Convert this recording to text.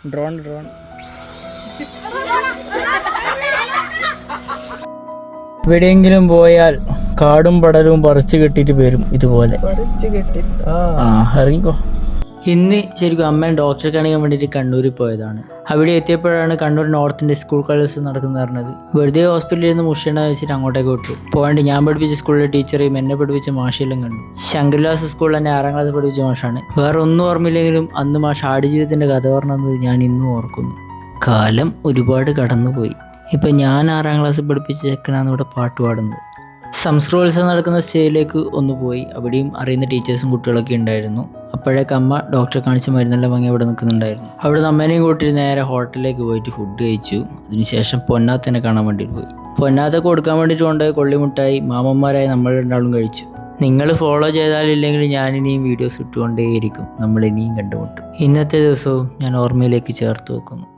Drone എവിടെയെങ്കിലും പോയാൽ കാടും പടലും പറിച്ചു കെട്ടിയിട്ട് വരും ഇതുപോലെ. ഇറങ്ങിക്കോ. ഇന്ന് ശരിക്കും അമ്മേനെ ഡോക്ടറെ കാണിക്കാൻ വേണ്ടിയിട്ട് കണ്ണൂരിൽ പോയതാണ്. അവിടെ എത്തിയപ്പോഴാണ് കണ്ണൂർ നോർത്തിൻ്റെ സ്കൂൾ കലോത്സവം നടക്കുന്നത് പറഞ്ഞത്. വെറുതെ ഹോസ്പിറ്റലിൽ നിന്ന് മുഷിയണ്ടെന്ന് വെച്ചിട്ട് അങ്ങോട്ടേക്ക് വിട്ടു. പോകാണ്ട് ഞാൻ പഠിപ്പിച്ച സ്കൂളിലെ ടീച്ചറേയും എന്നെ പഠിപ്പിച്ച മാഷെല്ലാം കണ്ടു. ശങ്കർലാസ് സ്കൂളിൽ എന്നെ 6ാം ക്ലാസ് പഠിപ്പിച്ച മാഷാണ്. വേറെ ഒന്നും ഓർമ്മയില്ലെങ്കിലും അന്ന് മാഷ് ആടുജീവിതത്തിൻ്റെ കഥ പറഞ്ഞത് ഞാൻ ഇന്നും ഓർക്കുന്നു. കാലം ഒരുപാട് കടന്നുപോയി. ഇപ്പം ഞാൻ 6ാം ക്ലാസ് പഠിപ്പിച്ച ചെക്കനാണ് ഇവിടെ പാട്ട് പാടുന്നത്. സംസ്കൃതോത്സവം നടക്കുന്ന സ്റ്റേജിലേക്ക് ഒന്ന് പോയി. അവിടെയും അറിയുന്ന ടീച്ചേഴ്സും കുട്ടികളൊക്കെ ഉണ്ടായിരുന്നു. അപ്പോഴേക്ക് അമ്മ ഡോക്ടറെ കാണിച്ച് മരുന്നെല്ലാം വാങ്ങി അവിടെ നിൽക്കുന്നുണ്ടായിരുന്നു. അവിടെ അമ്മേനെയും കൂട്ടി നേരെ ഹോട്ടലിലേക്ക് പോയിട്ട് ഫുഡ് കഴിച്ചു. അതിനുശേഷം പൊന്നാത്തനെ കാണാൻ വേണ്ടിയിട്ട് പോയി. പൊന്നാത്ത കൊടുക്കാൻ വേണ്ടിയിട്ട് കൊണ്ടുപോയി കൊള്ളിമുട്ടായി മാമന്മാരായി നമ്മൾ രണ്ടാളും കഴിച്ചു. നിങ്ങൾ ഫോളോ ചെയ്താലില്ലെങ്കിൽ ഞാനിനിയും വീഡിയോസ് ഇട്ടുകൊണ്ടേയിരിക്കും. നമ്മൾ ഇനിയും കണ്ടുമുട്ടും. ഇന്നത്തെ ദിവസവും ഞാൻ ഓർമ്മയിലേക്ക് ചേർത്ത് വെക്കുന്നു.